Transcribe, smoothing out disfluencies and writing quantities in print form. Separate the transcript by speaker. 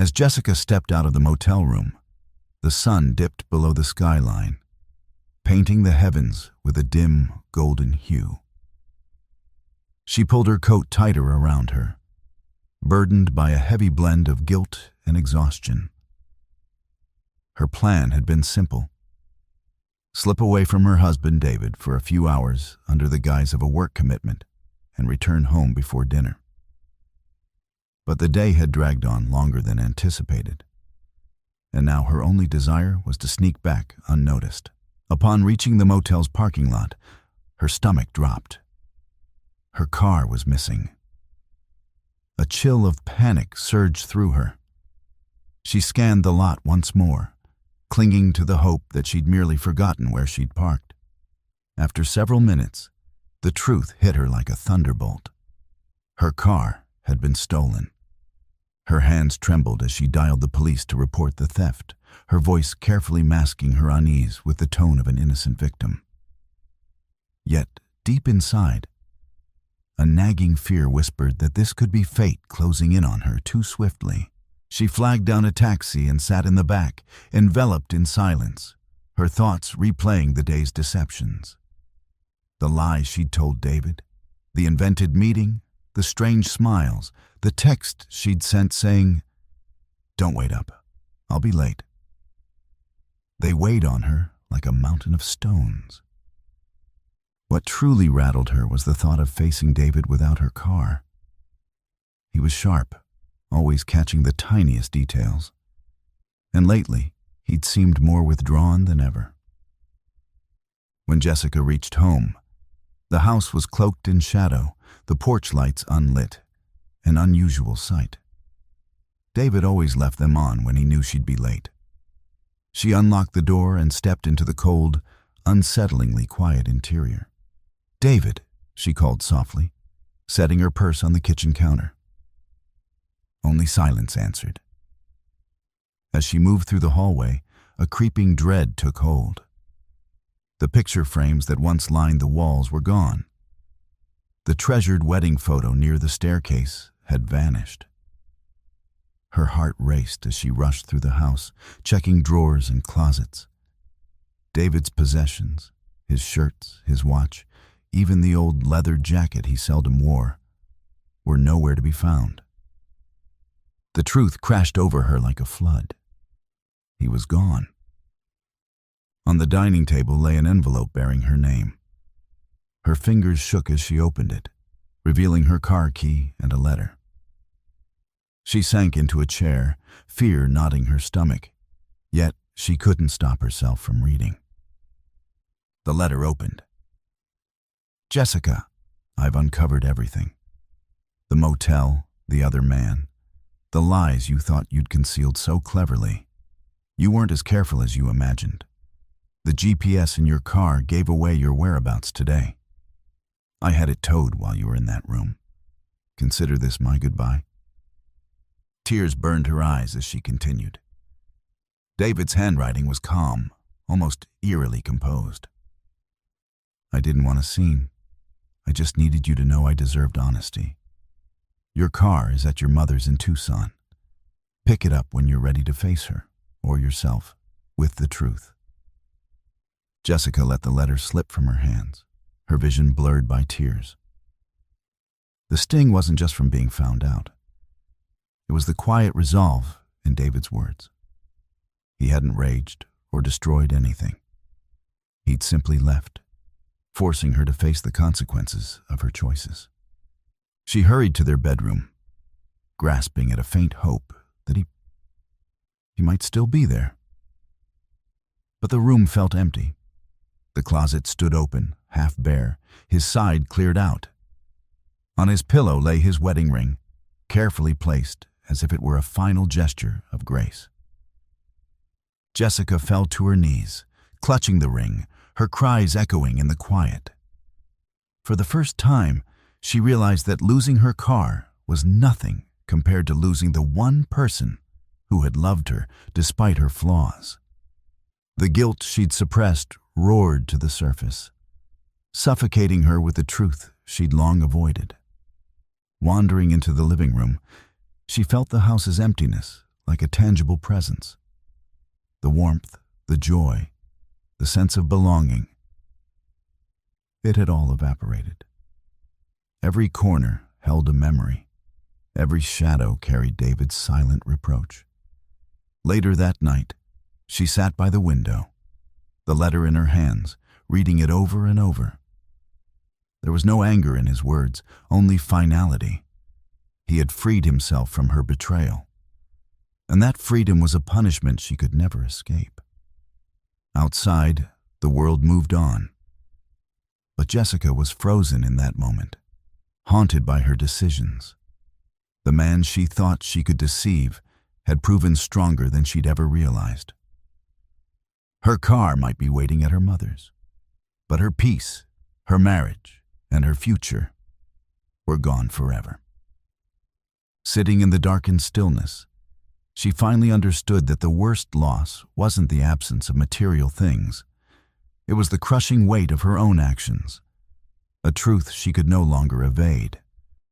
Speaker 1: As Jessica stepped out of the motel room, the sun dipped below the skyline, painting the heavens with a dim, golden hue. She pulled her coat tighter around her, burdened by a heavy blend of guilt and exhaustion. Her plan had been simple: slip away from her husband David for a few hours under the guise of a work commitment and return home before dinner. But the day had dragged on longer than anticipated, and now her only desire was to sneak back unnoticed. Upon reaching the motel's parking lot, her stomach dropped. Her car was missing. A chill of panic surged through her. She scanned the lot once more, clinging to the hope that she'd merely forgotten where she'd parked. After several minutes, the truth hit her like a thunderbolt. Her car had been stolen. Her hands trembled as she dialed the police to report the theft, her voice carefully masking her unease with the tone of an innocent victim. Yet, deep inside, a nagging fear whispered that this could be fate closing in on her too swiftly. She flagged down a taxi and sat in the back, enveloped in silence, her thoughts replaying the day's deceptions. The lies she'd told David, the invented meeting, the strange smiles, the text she'd sent saying, "Don't wait up, I'll be late." They weighed on her like a mountain of stones. What truly rattled her was the thought of facing David without her car. He was sharp, always catching the tiniest details, and lately he'd seemed more withdrawn than ever. When Jessica reached home, the house was cloaked in shadow, the porch lights unlit, an unusual sight. David always left them on when he knew she'd be late. She unlocked the door and stepped into the cold, unsettlingly quiet interior. "David," she called softly, setting her purse on the kitchen counter. Only silence answered. As she moved through the hallway, a creeping dread took hold. The picture frames that once lined the walls were gone. The treasured wedding photo near the staircase had vanished. Her heart raced as she rushed through the house, checking drawers and closets. David's possessions, his shirts, his watch, even the old leather jacket he seldom wore, were nowhere to be found. The truth crashed over her like a flood. He was gone. On the dining table lay an envelope bearing her name. Her fingers shook as she opened it, revealing her car key and a letter. She sank into a chair, fear knotting her stomach, yet she couldn't stop herself from reading. The letter opened. "Jessica, I've uncovered everything. The motel, the other man, the lies you thought you'd concealed so cleverly. You weren't as careful as you imagined. The GPS in your car gave away your whereabouts today. I had it towed while you were in that room. Consider this my goodbye." Tears burned her eyes as she continued. David's handwriting was calm, almost eerily composed. "I didn't want a scene. I just needed you to know I deserved honesty. Your car is at your mother's in Tucson. Pick it up when you're ready to face her, or yourself, with the truth." Jessica let the letter slip from her hands, her vision blurred by tears. The sting wasn't just from being found out. It was the quiet resolve in David's words. He hadn't raged or destroyed anything. He'd simply left, forcing her to face the consequences of her choices. She hurried to their bedroom, grasping at a faint hope that he might still be there. But the room felt empty. The closet stood open, half bare, his side cleared out. On his pillow lay his wedding ring, carefully placed as if it were a final gesture of grace. Jessica fell to her knees, clutching the ring, her cries echoing in the quiet. For the first time, she realized that losing her car was nothing compared to losing the one person who had loved her despite her flaws. The guilt she'd suppressed roared to the surface, suffocating her with the truth she'd long avoided. Wandering into the living room, she felt the house's emptiness like a tangible presence. The warmth, the joy, the sense of belonging. It had all evaporated. Every corner held a memory. Every shadow carried David's silent reproach. Later that night, she sat by the window, the letter in her hands, reading it over and over. There was no anger in his words, only finality. He had freed himself from her betrayal, and that freedom was a punishment she could never escape. Outside, the world moved on, but Jessica was frozen in that moment, haunted by her decisions. The man she thought she could deceive had proven stronger than she'd ever realized. Her car might be waiting at her mother's, but her peace, her marriage, and her future were gone forever. Sitting in the darkened stillness, she finally understood that the worst loss wasn't the absence of material things. It was the crushing weight of her own actions, a truth she could no longer evade.